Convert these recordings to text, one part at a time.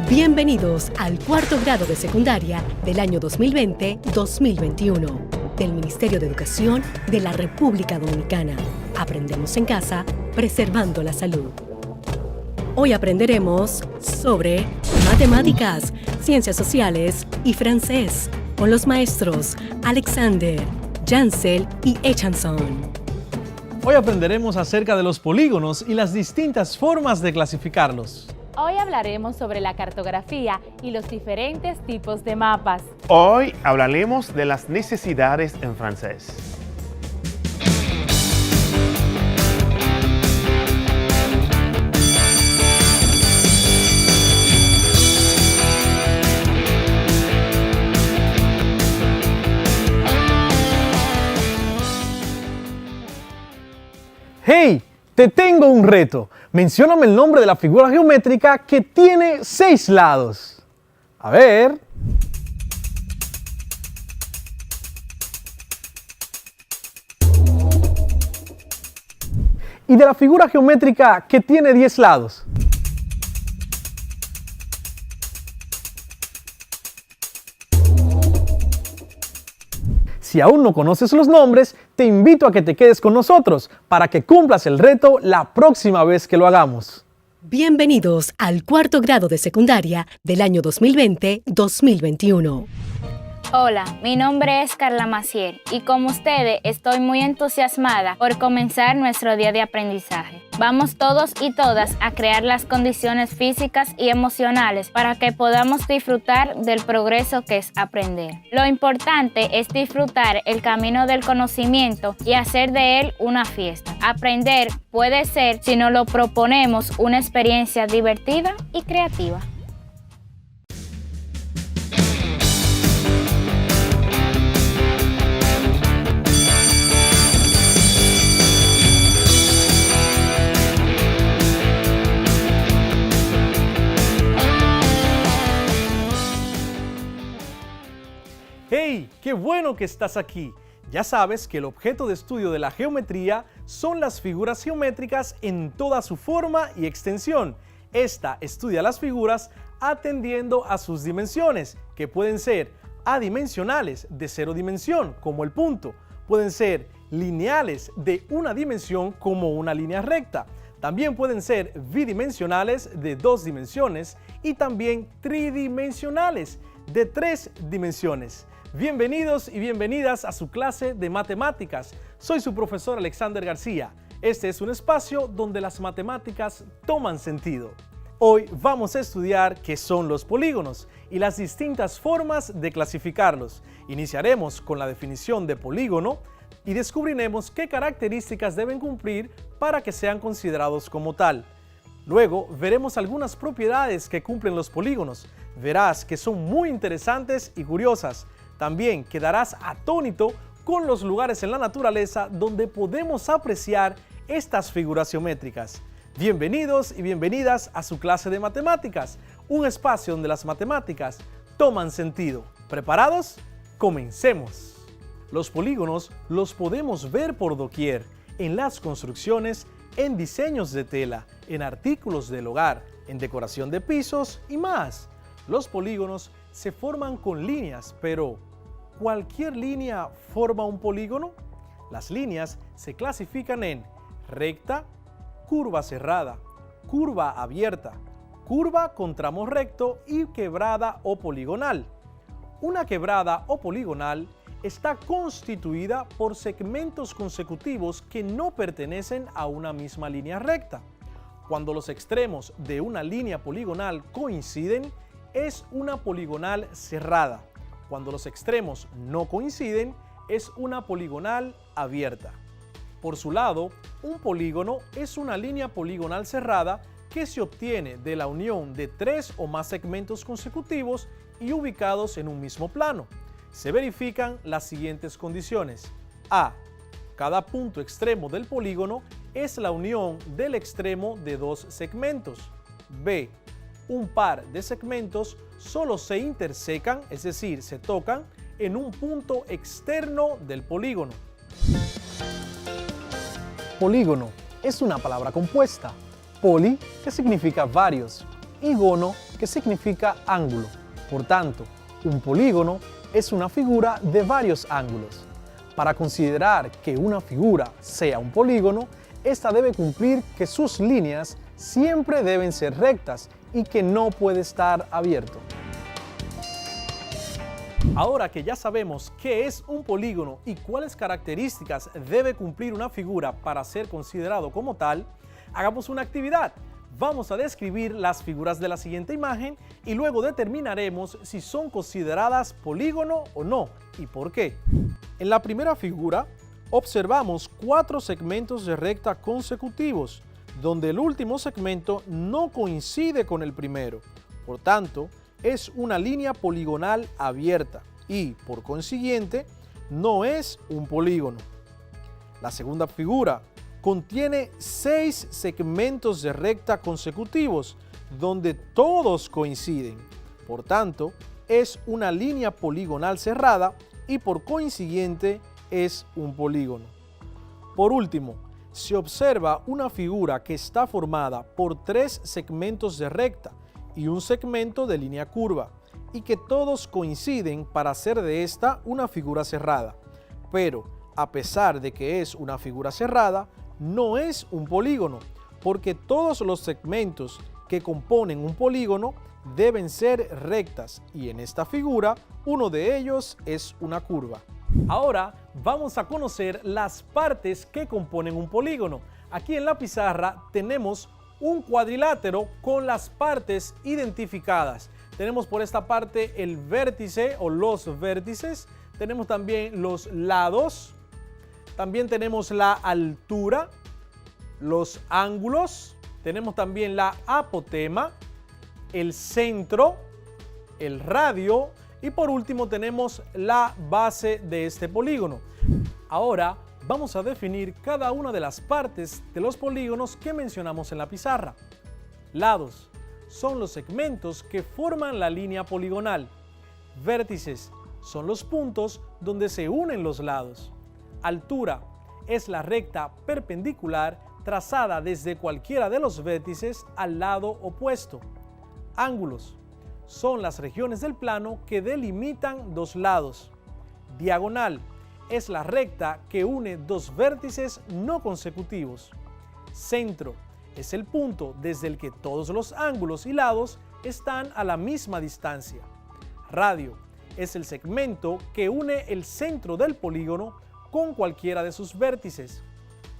Bienvenidos al cuarto grado de secundaria del año 2020-2021 del Ministerio de Educación de la República Dominicana. Aprendemos en casa, preservando la salud. Hoy aprenderemos sobre matemáticas, ciencias sociales y francés con los maestros Alexander, Jansel y Echanson. Hoy aprenderemos acerca de los polígonos y las distintas formas de clasificarlos. Hoy hablaremos sobre la cartografía y los diferentes tipos de mapas. Hoy hablaremos de las necesidades en francés. ¡Hey! Te tengo un reto. Mencióname el nombre de la figura geométrica que tiene 6 lados. A ver. Y de la figura geométrica que tiene 10 lados. Si aún no conoces los nombres, te invito a que te quedes con nosotros para que cumplas el reto la próxima vez que lo hagamos. Bienvenidos al cuarto grado de secundaria del año 2020-2021. Hola, mi nombre es Carla Maciel y como ustedes estoy muy entusiasmada por comenzar nuestro día de aprendizaje. Vamos todos y todas a crear las condiciones físicas y emocionales para que podamos disfrutar del progreso que es aprender. Lo importante es disfrutar el camino del conocimiento y hacer de él una fiesta. Aprender puede ser, si nos lo proponemos, una experiencia divertida y creativa. ¡Hey! ¡Qué bueno que estás aquí! Ya sabes que el objeto de estudio de la geometría son las figuras geométricas en toda su forma y extensión. Esta estudia las figuras atendiendo a sus dimensiones, que pueden ser adimensionales de 0 dimensión, como el punto. Pueden ser lineales de 1 dimensión, como una línea recta. También pueden ser bidimensionales de 2 dimensiones y también tridimensionales de 3 dimensiones. Bienvenidos y bienvenidas a su clase de matemáticas. Soy su profesor Alexander García. Este es un espacio donde las matemáticas toman sentido. Hoy vamos a estudiar qué son los polígonos y las distintas formas de clasificarlos. Iniciaremos con la definición de polígono y descubriremos qué características deben cumplir para que sean considerados como tal. Luego veremos algunas propiedades que cumplen los polígonos. Verás que son muy interesantes y curiosas. También quedarás atónito con los lugares en la naturaleza donde podemos apreciar estas figuras geométricas. Bienvenidos y bienvenidas a su clase de matemáticas. un espacio donde las matemáticas toman sentido. ¿Preparados? ¡Comencemos! Los polígonos los podemos ver por doquier, en las construcciones, en diseños de tela, en artículos del hogar, en decoración de pisos y más. Los polígonos se forman con líneas, pero ¿cualquier línea forma un polígono? Las líneas se clasifican en recta, curva cerrada, curva abierta, curva con tramo recto y quebrada o poligonal. Una quebrada o poligonal está constituida por segmentos consecutivos que no pertenecen a una misma línea recta. Cuando los extremos de una línea poligonal coinciden, es una poligonal cerrada. Cuando los extremos no coinciden, es una poligonal abierta. Por su lado, un polígono es una línea poligonal cerrada que se obtiene de la unión de tres o más segmentos consecutivos y ubicados en un mismo plano. Se verifican las siguientes condiciones. A. Cada punto extremo del polígono es la unión del extremo de dos segmentos. B. Un par de segmentos solo se intersecan, es decir, se tocan, en un punto externo del polígono. Polígono es una palabra compuesta. Poli, que significa varios, y gono, que significa ángulo. Por tanto, un polígono es una figura de varios ángulos. Para considerar que una figura sea un polígono, esta debe cumplir que sus líneas siempre deben ser rectas y que no puede estar abierto. Ahora que ya sabemos qué es un polígono y cuáles características debe cumplir una figura para ser considerado como tal, hagamos una actividad. Vamos a describir las figuras de la siguiente imagen y luego determinaremos si son consideradas polígono o no y por qué. En la primera figura observamos 4 segmentos de recta consecutivos, donde el último segmento no coincide con el primero. Por tanto, es una línea poligonal abierta y, por consiguiente, no es un polígono. La segunda figura contiene 6 segmentos de recta consecutivos, donde todos coinciden. Por tanto, es una línea poligonal cerrada y, por consiguiente, es un polígono. Por último, se observa una figura que está formada por 3 segmentos de recta y un segmento de línea curva, y que todos coinciden para hacer de esta una figura cerrada. Pero, a pesar de que es una figura cerrada, no es un polígono, porque todos los segmentos que componen un polígono deben ser rectas, y en esta figura, uno de ellos es una curva. Ahora vamos a conocer las partes que componen un polígono. Aquí en la pizarra tenemos un cuadrilátero con las partes identificadas. Tenemos por esta parte el vértice o los vértices, tenemos también los lados, también tenemos la altura, los ángulos, tenemos también la apotema, el centro, el radio y por último tenemos la base de este polígono. Ahora vamos a definir cada una de las partes de los polígonos que mencionamos en la pizarra. Lados son los segmentos que forman la línea poligonal. Vértices son los puntos donde se unen los lados. Altura es la recta perpendicular trazada desde cualquiera de los vértices al lado opuesto. Ángulos son las regiones del plano que delimitan dos lados. Diagonal es la recta que une dos vértices no consecutivos. Centro es el punto desde el que todos los ángulos y lados están a la misma distancia. Radio es el segmento que une el centro del polígono con cualquiera de sus vértices.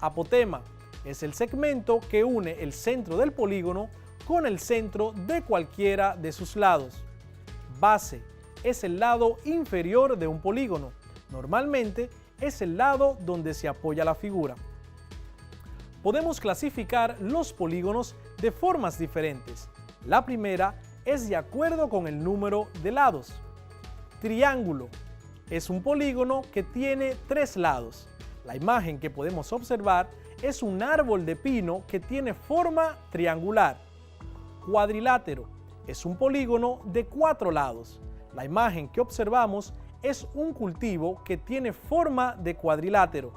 Apotema es el segmento que une el centro del polígono con el centro de cualquiera de sus lados. Base es el lado inferior de un polígono. Normalmente es el lado donde se apoya la figura. Podemos clasificar los polígonos de formas diferentes. La primera es de acuerdo con el número de lados. Triángulo es un polígono que tiene 3 lados. La imagen que podemos observar es un árbol de pino que tiene forma triangular. Cuadrilátero es un polígono de 4 lados. La imagen que observamos es un cultivo que tiene forma de cuadrilátero.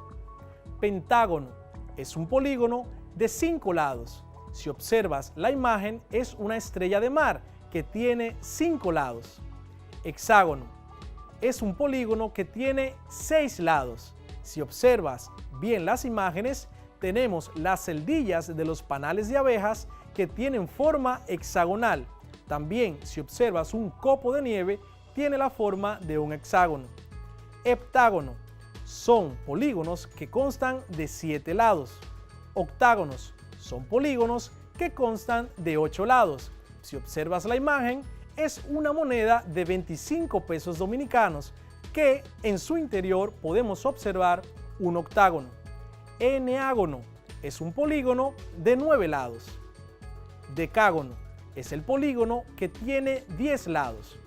Pentágono es un polígono de 5 lados. Si observas la imagen, es una estrella de mar que tiene 5 lados. Hexágono es un polígono que tiene 6 lados. Si observas bien las imágenes, tenemos las celdillas de los panales de abejas que tienen forma hexagonal. También, si observas un copo de nieve, tiene la forma de un hexágono. Heptágono son polígonos que constan de 7 lados. Octágonos son polígonos que constan de 8 lados. Si observas la imagen, es una moneda de 25 pesos dominicanos que en su interior podemos observar un octágono. Eneágono es un polígono de 9 lados. Decágono es el polígono que tiene 10 lados.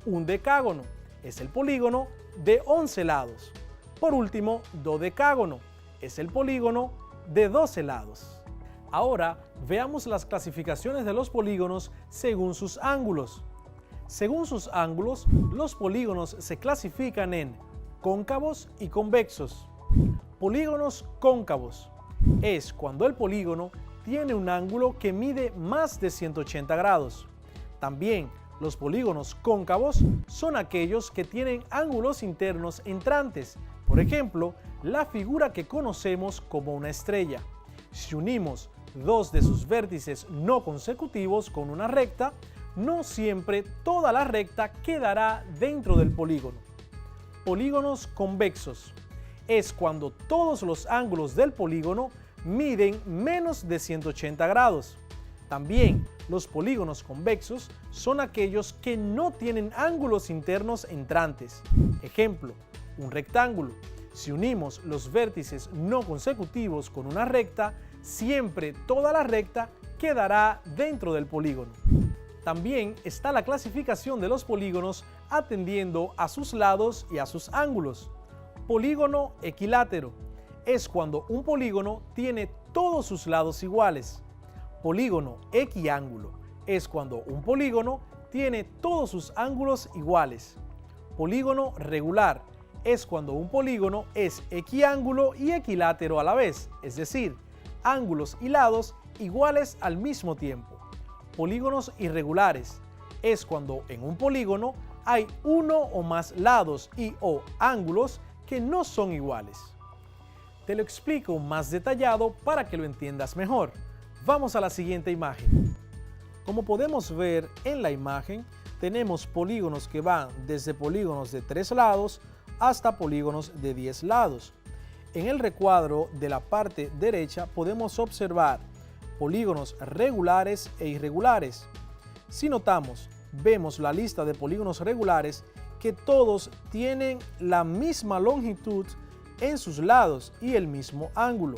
Un decágono es el polígono de 11 lados. Por último, dodecágono es el polígono de 12 lados. Ahora veamos las clasificaciones de los polígonos según sus ángulos. Según sus ángulos, los polígonos se clasifican en cóncavos y convexos. Polígonos cóncavos es cuando el polígono tiene un ángulo que mide más de 180 grados. También los polígonos cóncavos son aquellos que tienen ángulos internos entrantes. Por ejemplo, la figura que conocemos como una estrella. Si unimos dos de sus vértices no consecutivos con una recta, no siempre toda la recta quedará dentro del polígono. Polígonos convexos es cuando todos los ángulos del polígono miden menos de 180 grados. También los polígonos convexos son aquellos que no tienen ángulos internos entrantes. Ejemplo, un rectángulo. Si unimos los vértices no consecutivos con una recta, siempre toda la recta quedará dentro del polígono. También está la clasificación de los polígonos atendiendo a sus lados y a sus ángulos. Polígono equilátero es cuando un polígono tiene todos sus lados iguales. Polígono equiángulo es cuando un polígono tiene todos sus ángulos iguales. Polígono regular es cuando un polígono es equiángulo y equilátero a la vez, es decir, ángulos y lados iguales al mismo tiempo. Polígonos irregulares es cuando en un polígono hay uno o más lados y o ángulos que no son iguales. Te lo explico más detallado para que lo entiendas mejor. Vamos a la siguiente imagen. Como podemos ver en la imagen, tenemos polígonos que van desde polígonos de 3 lados hasta polígonos de 10 lados. En el recuadro de la parte derecha podemos observar polígonos regulares e irregulares. Si notamos, vemos la lista de polígonos regulares que todos tienen la misma longitud en sus lados y el mismo ángulo.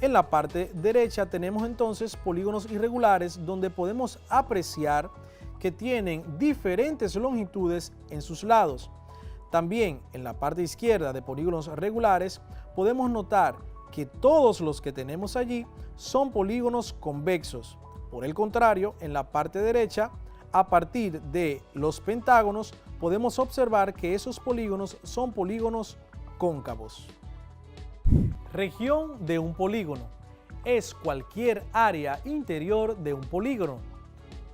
En la parte derecha tenemos entonces polígonos irregulares donde podemos apreciar que tienen diferentes longitudes en sus lados. También en la parte izquierda de polígonos regulares podemos notar que todos los que tenemos allí son polígonos convexos. Por el contrario, en la parte derecha, a partir de los pentágonos, podemos observar que esos polígonos son polígonos cóncavos. Región de un polígono es cualquier área interior de un polígono.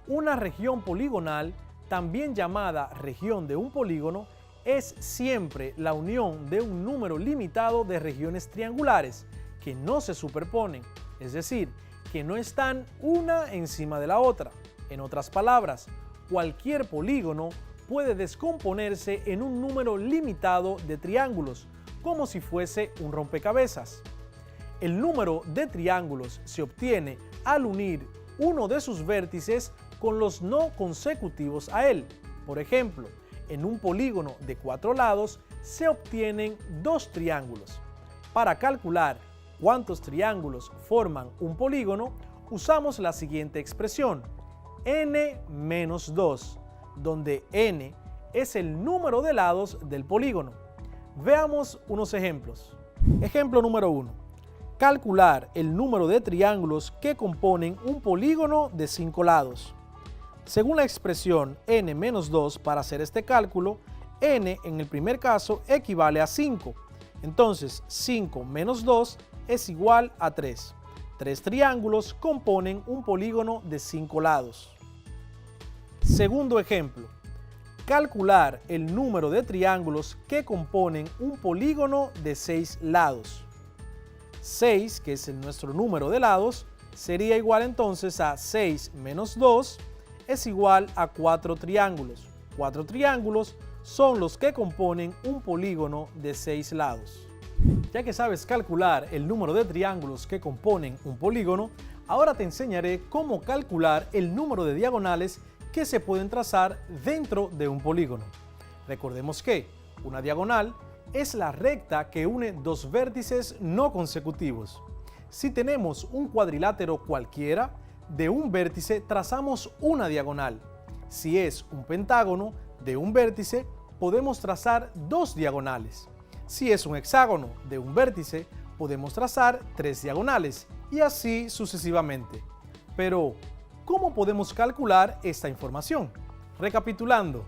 Una región poligonal, también llamada región de un polígono, es siempre la unión de un número limitado de regiones triangulares que no se superponen, es decir, que no están una encima de la otra. En otras palabras, cualquier polígono puede descomponerse en un número limitado de triángulos, como si fuese un rompecabezas. El número de triángulos se obtiene al unir uno de sus vértices con los no consecutivos a él. Por ejemplo, en un polígono de 4 lados se obtienen 2 triángulos. Para calcular cuántos triángulos forman un polígono, usamos la siguiente expresión, n menos 2, donde n es el número de lados del polígono. Veamos unos ejemplos. Ejemplo número 1. Calcular el número de triángulos que componen un polígono de 5 lados. Según la expresión n menos 2 para hacer este cálculo, n en el primer caso equivale a 5. Entonces 5 menos 2 es igual a 3. 3 triángulos componen un polígono de 5 lados. Segundo ejemplo. Calcular el número de triángulos que componen un polígono de 6 lados. 6, que es nuestro número de lados, sería igual entonces a 6 menos 2 es igual a 4 triángulos. 4 triángulos son los que componen un polígono de 6 lados. Ya que sabes calcular el número de triángulos que componen un polígono, ahora te enseñaré cómo calcular el número de diagonales que se pueden trazar dentro de un polígono. Recordemos que una diagonal es la recta que une dos vértices no consecutivos. Si tenemos un cuadrilátero cualquiera, de un vértice trazamos una diagonal. Si es un pentágono, de un vértice podemos trazar dos diagonales. Si es un hexágono, de un vértice podemos trazar tres diagonales y así sucesivamente. Pero, ¿cómo podemos calcular esta información? Recapitulando,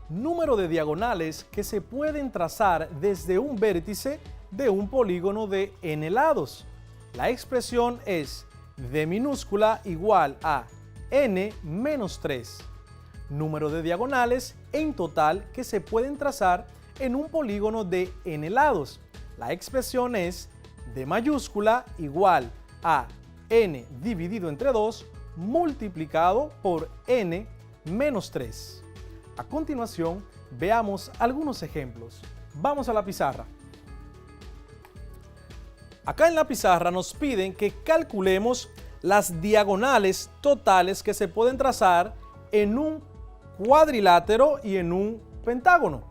número de diagonales que se pueden trazar desde un vértice de un polígono de n lados. La expresión es d minúscula igual a n menos 3. Número de diagonales en total que se pueden trazar en un polígono de n lados. La expresión es d mayúscula igual a n dividido entre 2 multiplicado por n menos 3. A continuación, veamos algunos ejemplos. Vamos a la pizarra. Acá en la pizarra nos piden que calculemos las diagonales totales que se pueden trazar en un cuadrilátero y en un pentágono.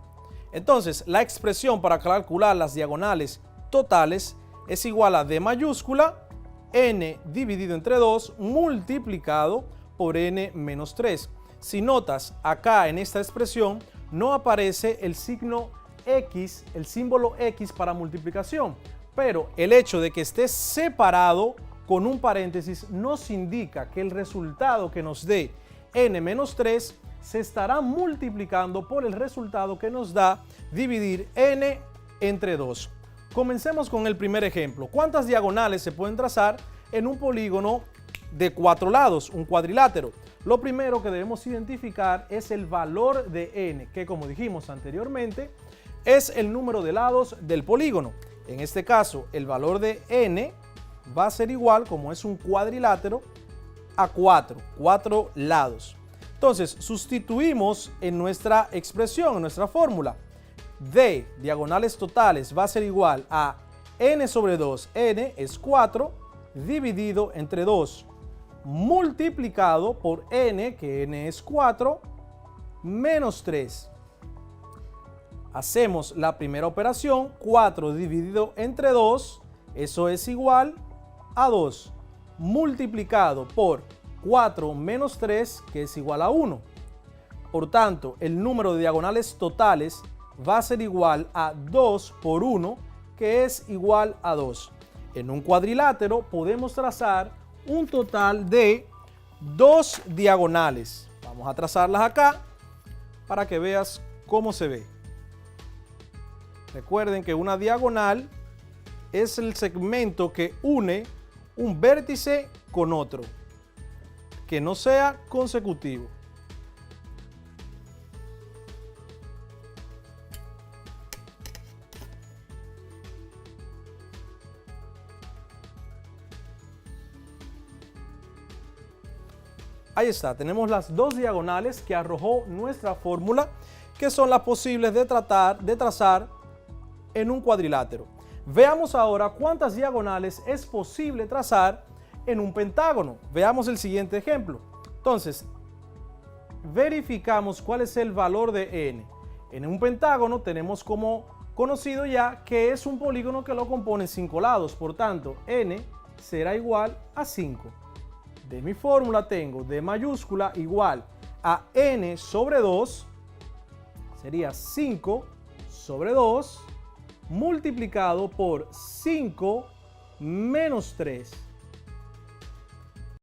Entonces, la expresión para calcular las diagonales totales es igual a d mayúscula, n dividido entre 2 multiplicado por n menos 3. Si notas, acá en esta expresión no aparece el signo X, el símbolo X para multiplicación, pero el hecho de que esté separado con un paréntesis nos indica que el resultado que nos dé n menos 3 se estará multiplicando por el resultado que nos da dividir n entre 2. Comencemos con el primer ejemplo. ¿Cuántas diagonales se pueden trazar en un polígono de 4 lados, un cuadrilátero? Lo primero que debemos identificar es el valor de n, que como dijimos anteriormente, es el número de lados del polígono. En este caso, el valor de n va a ser igual, como es un cuadrilátero, a 4 lados. Entonces, sustituimos en nuestra expresión, en nuestra fórmula. D, diagonales totales, va a ser igual a n sobre 2, n es 4, dividido entre 2, multiplicado por n, que n es 4, menos 3. Hacemos la primera operación, 4 dividido entre 2, eso es igual a 2, multiplicado por 4 menos 3, que es igual a 1. Por tanto, el número de diagonales totales va a ser igual a 2 por 1, que es igual a 2. En un cuadrilátero podemos trazar un total de 2 diagonales. Vamos a trazarlas acá para que veas cómo se ve. Recuerden que una diagonal es el segmento que une un vértice con otro, que no sea consecutivo. Ahí está, tenemos las dos diagonales que arrojó nuestra fórmula, que son las posibles de trazar en un cuadrilátero. Veamos ahora cuántas diagonales es posible trazar en un pentágono. Veamos el siguiente ejemplo. Entonces, verificamos cuál es el valor de n. En un pentágono tenemos como conocido ya que es un polígono que lo componen 5 lados. Por tanto, n será igual a 5. De mi fórmula tengo d mayúscula igual a n sobre 2, sería 5 sobre 2, multiplicado por 5 menos 3.